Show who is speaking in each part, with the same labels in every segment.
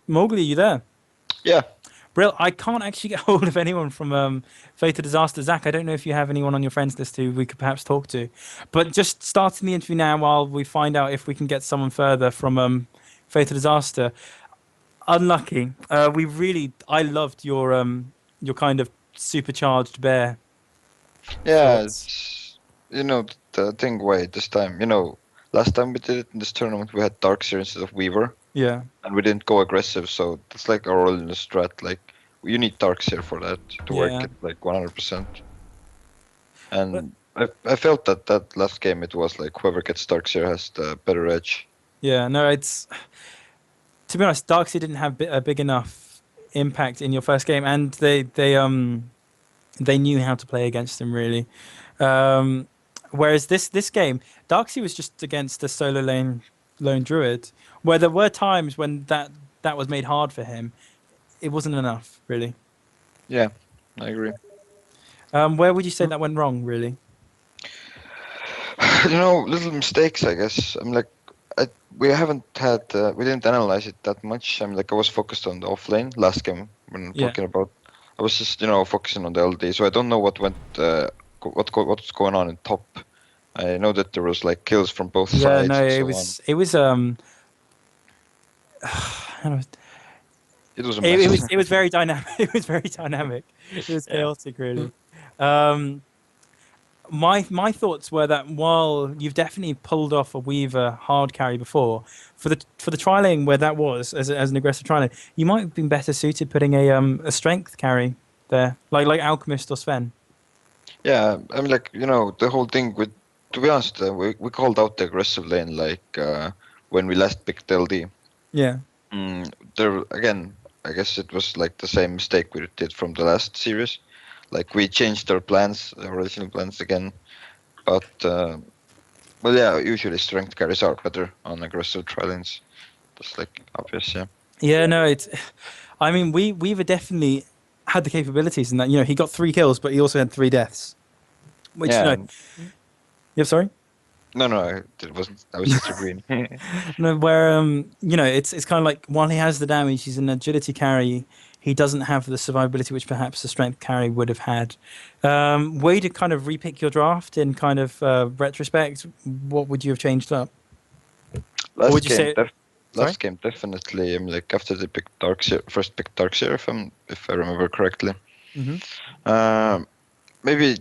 Speaker 1: Mowgli, you there?
Speaker 2: Yeah.
Speaker 1: Brill, I can't actually get hold of anyone from Fate of Disaster. Zach, I don't know if you have anyone on your friends list who we could perhaps talk to. But just starting the interview now while we find out if we can get someone further from Fate of Disaster. Unlucky. I loved your kind of supercharged bear
Speaker 2: Yeah,
Speaker 1: thoughts.
Speaker 2: the thing why this time, last time we did it in this tournament, we had Darkseer instead of Weaver,
Speaker 1: Yeah.
Speaker 2: and we didn't go aggressive, so that's like our role in the strat. Like, you need Darkseer for that to work
Speaker 1: Yeah.
Speaker 2: it like 100%.
Speaker 1: But
Speaker 2: And I felt that last game it was like whoever gets Darkseer has the better edge.
Speaker 1: yeah, no, it's to be honest, Darkseid didn't have a big enough impact in your first game, and they knew how to play against him really. Um, whereas this game, Darkseid was just against a solo lane lone druid, where there were times when that was made hard for him. It wasn't enough really.
Speaker 2: Yeah, I agree.
Speaker 1: Where would you say that went wrong really?
Speaker 2: Little mistakes, I guess. I'm like, we haven't had, we didn't analyze it that much. I'm like, I was focused on the offlane last game when
Speaker 1: Yeah.
Speaker 2: talking about. I was just, focusing on the LD, so I don't know what went, what's going on in top. I know that there was like kills from both
Speaker 1: Yeah,
Speaker 2: sides
Speaker 1: no,
Speaker 2: and
Speaker 1: it
Speaker 2: so on.
Speaker 1: was it was how do
Speaker 2: It was a
Speaker 1: it
Speaker 2: mess.
Speaker 1: was it was very dynamic. It was very dynamic. It was
Speaker 2: Yeah.
Speaker 1: chaotic, really. Um, my thoughts were that while you've definitely pulled off a Weaver hard carry before, for the trialing where that was as an aggressive trialing, you might have been better suited putting a strength carry there, like Alchemist or Sven.
Speaker 2: Yeah, I mean, like, the whole thing with, to be honest, we called out the aggressive lane like when we last picked LD.
Speaker 1: Yeah,
Speaker 2: There again, I guess it was like the same mistake we did from the last series. Like we changed our plans, our original plans again. But well, yeah, usually strength carries are better on aggressive tri-lanes. That's like obvious, yeah.
Speaker 1: yeah. No, it's. I mean, Weaver definitely had the capabilities in that. He got 3 kills, but he also had 3 deaths. Which
Speaker 2: Yeah, and
Speaker 1: yeah, sorry.
Speaker 2: no, no, it wasn't. I was just agreeing.
Speaker 1: No, where it's kind of like while he has the damage, he's an agility carry. He doesn't have the survivability which perhaps the strength carry would have had. Way to kind of repick your draft in kind of retrospect. What would you have changed up, or would
Speaker 2: Last
Speaker 1: you
Speaker 2: game,
Speaker 1: say? Sorry.
Speaker 2: last game definitely. Like after they picked first picked Darkseer, if I remember correctly.
Speaker 1: Hmm.
Speaker 2: Um, Maybe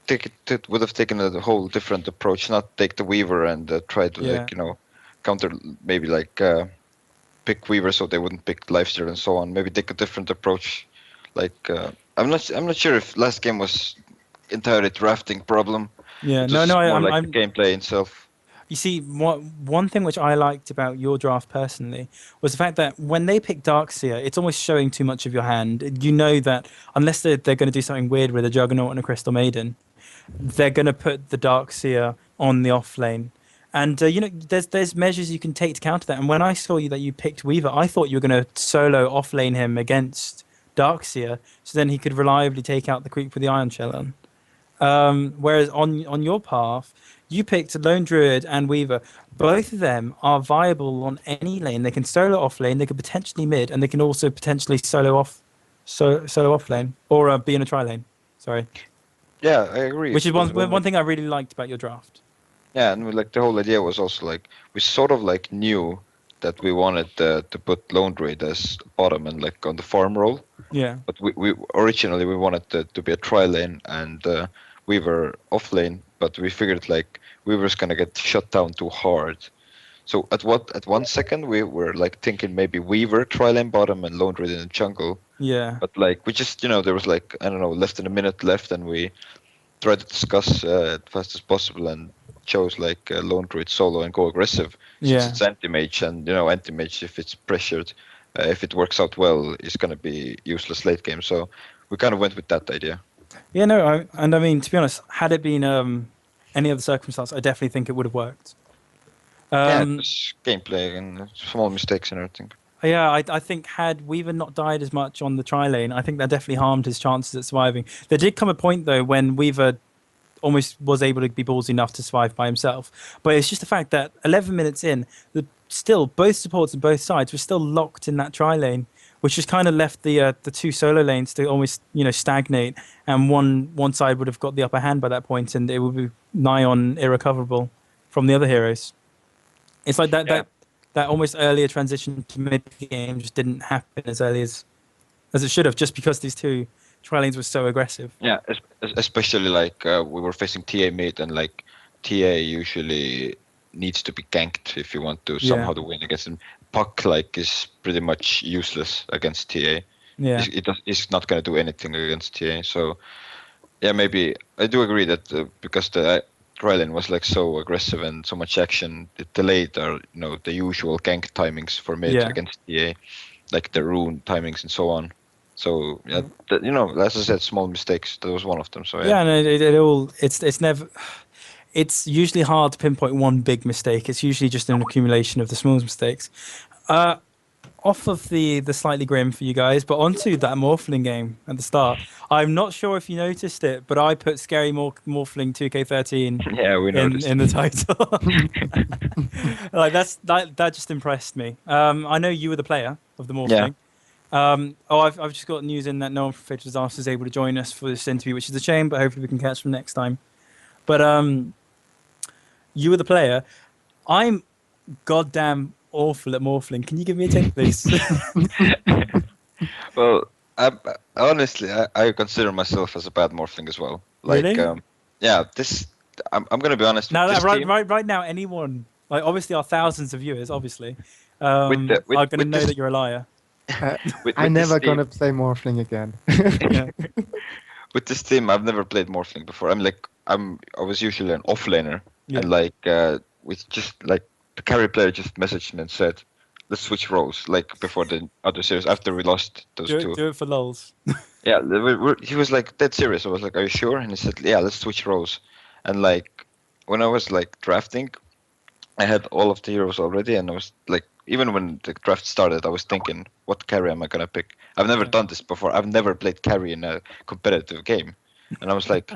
Speaker 2: it would have taken a whole different approach, not take the Weaver and try to
Speaker 1: Yeah.
Speaker 2: like counter, maybe like pick Weaver so they wouldn't pick Lifesteal and so on. Maybe take a different approach. Like I'm not sure if last game was entirely drafting problem.
Speaker 1: Yeah.
Speaker 2: It
Speaker 1: No.
Speaker 2: was
Speaker 1: No.
Speaker 2: more like the
Speaker 1: I'm.
Speaker 2: gameplay itself.
Speaker 1: You see, one thing which I liked about your draft personally was the fact that when they pick Darkseer, it's almost showing too much of your hand. You know that unless they're going to do something weird with a Juggernaut and a Crystal Maiden, they're going to put the Darkseer on the off lane. And there's measures you can take to counter that. And when I saw that you picked Weaver, I thought you were going to solo off lane him against Darkseer, so then he could reliably take out the creep with the Iron Shell on. Whereas on your path, you picked Lone Druid and Weaver. Both of them are viable on any lane. They can solo off lane, they could potentially mid, and they can also potentially solo off lane or be in a tri lane. Sorry,
Speaker 2: Yeah, I agree.
Speaker 1: which is
Speaker 2: But
Speaker 1: one thing I really liked about your draft.
Speaker 2: yeah, and like the whole idea was also like we sort of like knew that we wanted to put Lone Raid as bottom and like on the farm role.
Speaker 1: Yeah,
Speaker 2: But we originally we wanted to be a tri lane and we were off lane, but we figured like we were gonna get shut down too hard. So at 1 second we were like thinking maybe we were tri lane bottom and Lone Raid in the jungle.
Speaker 1: yeah,
Speaker 2: But like we just there was like I don't know less than a minute left and we tried to discuss as fast as possible and chose like Lone Druid solo and go aggressive since
Speaker 1: yeah.
Speaker 2: it's anti-mage and anti-mage if it's pressured, if it works out well, is going to be useless late game. So we kind of went with that idea.
Speaker 1: Yeah, no, and I mean, to be honest, had it been any other circumstance, I definitely think it would have worked.
Speaker 2: Yeah,
Speaker 1: Um,
Speaker 2: just gameplay and small mistakes and everything.
Speaker 1: yeah, I think had Weaver not died as much on the tri lane, I think that definitely harmed his chances at surviving. There did come a point though when Weaver almost was able to be ballsy enough to survive by himself, but it's just the fact that 11 minutes in, the still both supports on both sides were still locked in that tri lane, which just kind of left the two solo lanes to almost stagnate, and one side would have got the upper hand by that point, and it would be nigh on irrecoverable from the other heroes. It's like that
Speaker 2: Yeah,
Speaker 1: that almost earlier transition to mid game just didn't happen as early as it should have, just because these two tri lanes were so aggressive.
Speaker 2: yeah. Especially like we were facing TA mid, and like TA usually needs to be ganked if you want to
Speaker 1: Yeah,
Speaker 2: somehow to win against him. Puck like is pretty much useless against TA.
Speaker 1: yeah,
Speaker 2: It's not gonna do anything against TA. So yeah, maybe I do agree that because the Rylan was like so aggressive and so much action, it delayed our the usual gank timings for mid
Speaker 1: yeah.
Speaker 2: against TA, like the rune timings and so on. So yeah, as I said, small mistakes. That was one of them. So yeah.
Speaker 1: Yeah, and it all it's never. It's usually hard to pinpoint one big mistake. It's usually just an accumulation of the small mistakes. Uh, Off of the slightly grim for you guys, but onto that Morphling game at the start. I'm not sure if you noticed it, but I put Scary Morphling 2K13
Speaker 2: Yeah, we noticed.
Speaker 1: in the title. Like that just impressed me. I know you were the player of the
Speaker 2: Yeah.
Speaker 1: Morphling. I've just got news in that no one from Fate Disaster is able to join us for this interview, which is a shame, but hopefully we can catch them next time. But you were the player. I'm goddamn awful at Morphling. Can you give me a tip, please?
Speaker 2: Well, honestly, I consider myself as a bad morphling as well. Like,
Speaker 1: Really?
Speaker 2: yeah, I'm gonna be honest with
Speaker 1: Now,
Speaker 2: this team.
Speaker 1: right now, anyone, like obviously our thousands of viewers, obviously,
Speaker 2: With the
Speaker 1: are going to
Speaker 2: with
Speaker 1: know
Speaker 2: this
Speaker 1: that you're a liar.
Speaker 3: Uh,
Speaker 2: with
Speaker 3: I'm
Speaker 2: this
Speaker 3: never
Speaker 2: team
Speaker 3: gonna play Morphling again.
Speaker 1: Yeah,
Speaker 2: with this team, I've never played morphling before. I was usually an offlaner,
Speaker 1: yeah.
Speaker 2: and like with just like the carry player just messaged me and said, "Let's switch roles." Like before the other series, after we lost those two.
Speaker 1: Do it for lols.
Speaker 2: Yeah, he was like dead serious. I was like, "Are you sure?" And he said, "Yeah, let's switch roles." And like when I was like drafting, I had all of the heroes already, and I was like, even when the draft started, I was thinking, what carry am I gonna pick? I've never
Speaker 1: Yeah.
Speaker 2: done this before. I've never played carry in a competitive game, and I was like,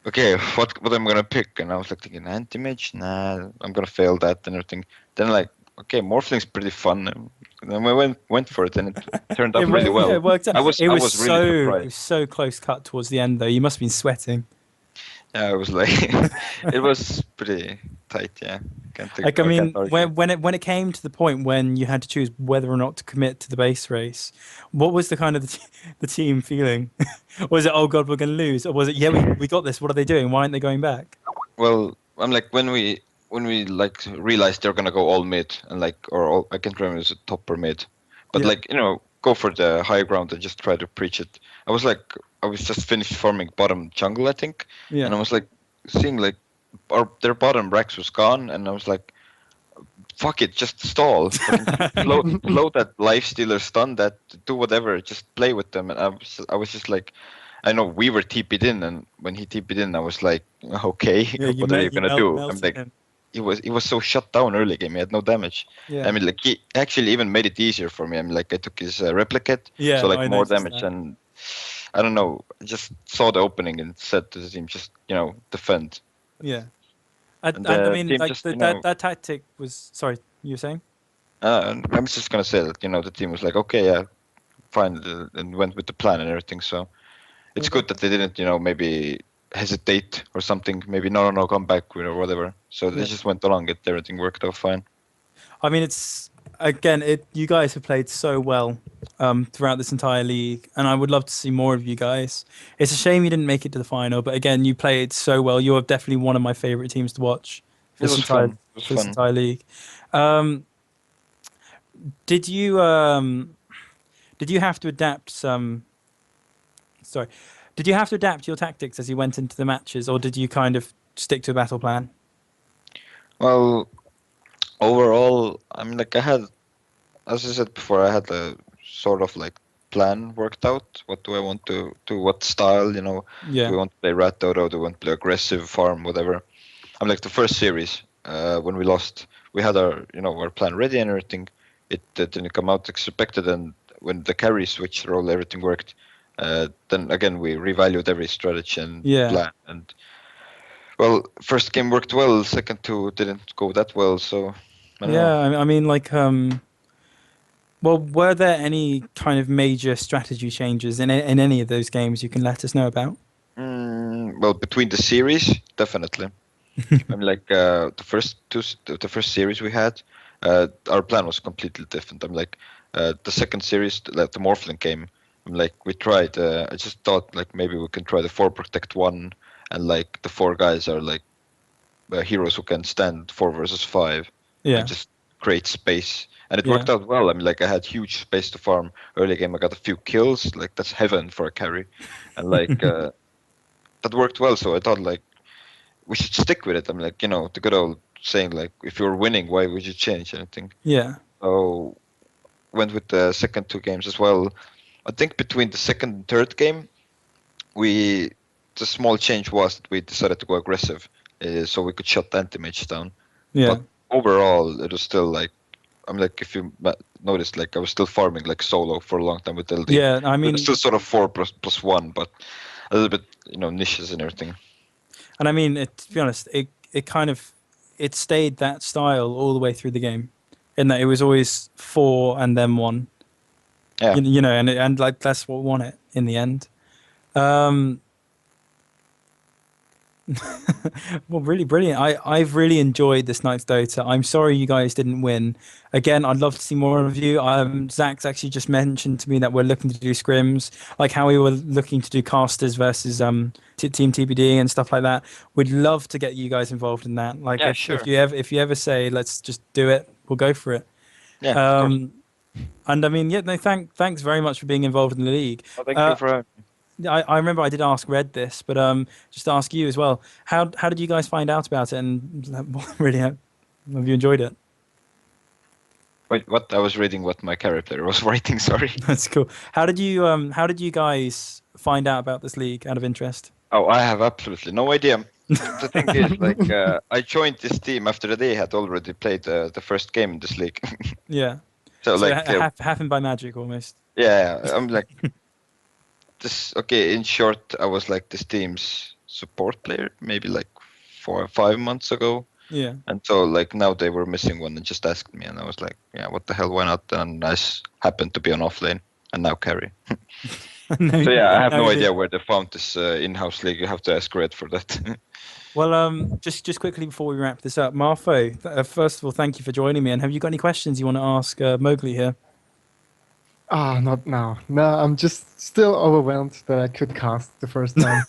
Speaker 2: okay, what am I gonna pick? And I was like thinking, anti-mage, nah, I'm gonna fail that and everything. Then like, okay, morphling's pretty fun. And then we went for it, and it turned out really
Speaker 1: Yeah,
Speaker 2: well.
Speaker 1: it worked out. It
Speaker 2: I
Speaker 1: was
Speaker 2: was really surprised.
Speaker 1: so close cut towards the end, though. You must have been sweating.
Speaker 2: Yeah, I was like, it was pretty tight. Yeah,
Speaker 1: Like, I
Speaker 2: I can't
Speaker 1: mean,
Speaker 2: argue.
Speaker 1: when it came to the point when you had to choose whether or not to commit to the base race, what was the kind of the team feeling? Was it, oh god, we're going to lose, or was it, yeah, we got this? What are they doing? Why aren't they going back?
Speaker 2: Well, I'm like when we like realized they're gonna go all mid and like or all, I can't remember if it's top or mid, but
Speaker 1: Yeah,
Speaker 2: like go for the high ground and just try to preach it. I was just finished farming bottom jungle I think,
Speaker 1: yeah,
Speaker 2: and I was like seeing like their bottom Rex was gone, and I was like fuck it, just stall, fucking float that life stealer, stun that, do whatever, just play with them. And I was just like, I know we were TP'd in, and when he TP'd in, I was like, okay,
Speaker 1: yeah.
Speaker 2: what are you
Speaker 1: You
Speaker 2: gonna do? I'm
Speaker 1: melted
Speaker 2: like,
Speaker 1: him.
Speaker 2: he was so shut down early game. He had no damage.
Speaker 1: Yeah,
Speaker 2: I mean, like he actually even made it easier for me. I mean, like I took his replicate,
Speaker 1: yeah.
Speaker 2: so
Speaker 1: No,
Speaker 2: like
Speaker 1: I
Speaker 2: more
Speaker 1: noticed
Speaker 2: damage,
Speaker 1: that.
Speaker 2: and I don't know, I just saw the opening and said to the team, just defend,
Speaker 1: Yeah,
Speaker 2: and
Speaker 1: and I
Speaker 2: the
Speaker 1: mean,
Speaker 2: team
Speaker 1: like
Speaker 2: just
Speaker 1: that tactic was. Sorry, you were saying?
Speaker 2: and I was just gonna say that the team was like, okay, yeah, fine, and went with the plan and everything. So it's
Speaker 1: Okay.
Speaker 2: good that they didn't, maybe hesitate or something. Maybe no, come back, or whatever. So they
Speaker 1: Yeah.
Speaker 2: just went along. It everything worked out fine.
Speaker 1: I mean, it's again, you guys have played so well throughout this entire league, and I would love to see more of you guys. It's a shame you didn't make it to the final, but again, you played so well. You are definitely one of my favorite teams to watch
Speaker 2: It was fun. It was
Speaker 1: for this
Speaker 2: fun.
Speaker 1: entire league. Um, did you did you have to adapt some? Sorry, did you have to adapt your tactics as you went into the matches, or did you kind of stick to a battle plan?
Speaker 2: Well, overall, I mean, like I had, as I said before, I had a sort of like plan worked out. What do I want to do? What style? Do
Speaker 1: Yeah,
Speaker 2: we want to play rat dodo? Do we want to play aggressive farm? Whatever. I'm like the first series when we lost, we had our plan ready and everything. It didn't come out expected, and when the carry switched role, everything worked. Then again, we revalued every strategy and
Speaker 1: yeah.
Speaker 2: plan. And well, first game worked well. Second two didn't go that well. So I don't know.
Speaker 1: Yeah, I mean, like, well, were there any kind of major strategy changes in any of those games you can let us know about?
Speaker 2: Well, between the series, definitely. I mean, like the first series we had, our plan was completely different. I'm like, the second series, like the Morphling game. I'm like, we tried. I just thought like maybe we can try the four protect one, and like the four guys are like heroes who can stand 4 versus 5 and
Speaker 1: Yeah,
Speaker 2: just create space. And it
Speaker 1: yeah,
Speaker 2: worked out well. I mean, like I had huge space to farm. Early game, I got a few kills. Like that's heaven for a carry, and like that worked well. So I thought like we should stick with it. I'm like, the good old saying like, if you're winning, why would you change anything?
Speaker 1: yeah,
Speaker 2: So went with the second two games as well. I think between the second and third game, we the small change was that we decided to go aggressive, so we could shut the anti-mage down.
Speaker 1: yeah,
Speaker 2: But overall, it was still like, I'm like, if you noticed, like I was still farming like solo for a long time with LD.
Speaker 1: yeah. I
Speaker 2: It was
Speaker 1: mean,
Speaker 2: still sort of 4+1, but a little bit, niches and everything.
Speaker 1: and I mean, to be honest, it kind of it stayed that style all the way through the game, in that it was always four and then one.
Speaker 2: Yeah.
Speaker 1: You know, and like that's what won it in the end. Um, well, really brilliant. I've really enjoyed this night's Dota. I'm sorry you guys didn't win. Again, I'd love to see more of you. Zach's actually just mentioned to me that we're looking to do scrims, like how we were looking to do casters versus Team TBD and stuff like that. We'd love to get you guys involved in that. Like
Speaker 2: Yeah,
Speaker 1: if
Speaker 2: sure.
Speaker 1: if you ever say let's just do it, we'll go for it.
Speaker 2: Yeah, of course.
Speaker 1: Um, and I mean, yeah, no, thanks very much for being involved in the league.
Speaker 2: Well, thank you
Speaker 1: Uh,
Speaker 2: for having me.
Speaker 1: I remember I did ask Red this, but just to ask you as well. How did you guys find out about it, and really have you enjoyed it?
Speaker 2: Wait, what? I was reading what my character was writing, sorry.
Speaker 1: That's cool. How did you guys find out about this league out of interest?
Speaker 2: Oh, I have absolutely no idea. The thing is, like, I joined this team after they had already played the first game in this league.
Speaker 1: Yeah.
Speaker 2: So,
Speaker 1: So
Speaker 2: like,
Speaker 1: it happened by magic almost.
Speaker 2: yeah, I'm like, this, okay, in short, I was like this team's support player, maybe like 4 or 5 months ago.
Speaker 1: Yeah.
Speaker 2: And so, like, now they were missing one and just asked me, and I was like, yeah, what the hell, why not? And I happened to be on offlane and now carry.
Speaker 1: No,
Speaker 2: So, yeah, I have
Speaker 1: no,
Speaker 2: no
Speaker 1: you did.
Speaker 2: idea where they found this in-house league. You have to ask Red for that.
Speaker 1: Well, just quickly before we wrap this up, Marfo, first of all, thank you for joining me. And have you got any questions you want to ask Mowgli here?
Speaker 3: Ah, not now. No, I'm just still overwhelmed that I could cast the first time.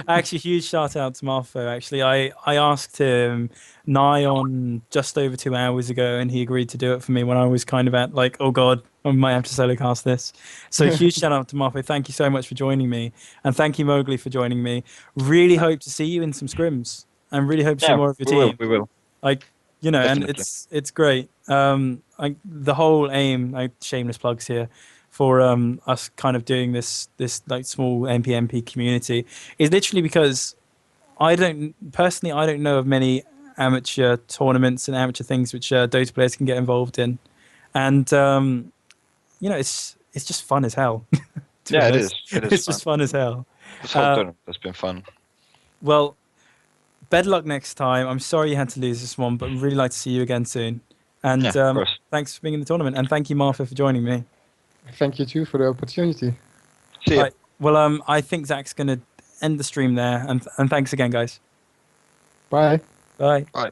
Speaker 1: Actually, huge shout out to Marfo. Actually, I asked him nigh on just over 2 hours ago, and he agreed to do it for me when I was kind of at like, oh god, I might have to solo cast this. So huge shout out to Marfo. Thank you so much for joining me, and thank you Mowgli for joining me. Really hope to see you in some scrims, and really hope to see
Speaker 2: Yeah,
Speaker 1: more of your
Speaker 2: we will.
Speaker 1: team.
Speaker 2: We will.
Speaker 1: Like and
Speaker 2: Definitely.
Speaker 1: it's great. The whole aim, like shameless plugs here, for us kind of doing this like small NPNP community is literally because I don't know of many amateur tournaments and amateur things which Dota players can get involved in, and it's just fun as hell. To be
Speaker 2: Yeah, it is.
Speaker 1: honest,
Speaker 2: It is
Speaker 1: it's
Speaker 2: fun.
Speaker 1: just fun as hell.
Speaker 2: This whole
Speaker 1: Uh,
Speaker 2: tournament has been fun.
Speaker 1: well, better luck next time. I'm sorry you had to lose this one, but really like to see you again soon.
Speaker 2: Yeah,
Speaker 1: And
Speaker 2: of course.
Speaker 1: thanks for being in the tournament, and thank you, Martha, for joining me.
Speaker 3: Thank you too for the opportunity.
Speaker 2: See
Speaker 1: All
Speaker 2: ya.
Speaker 1: right. Well, I think Zach's gonna end the stream there, and thanks again, guys.
Speaker 3: Bye.
Speaker 1: Bye.
Speaker 2: Bye.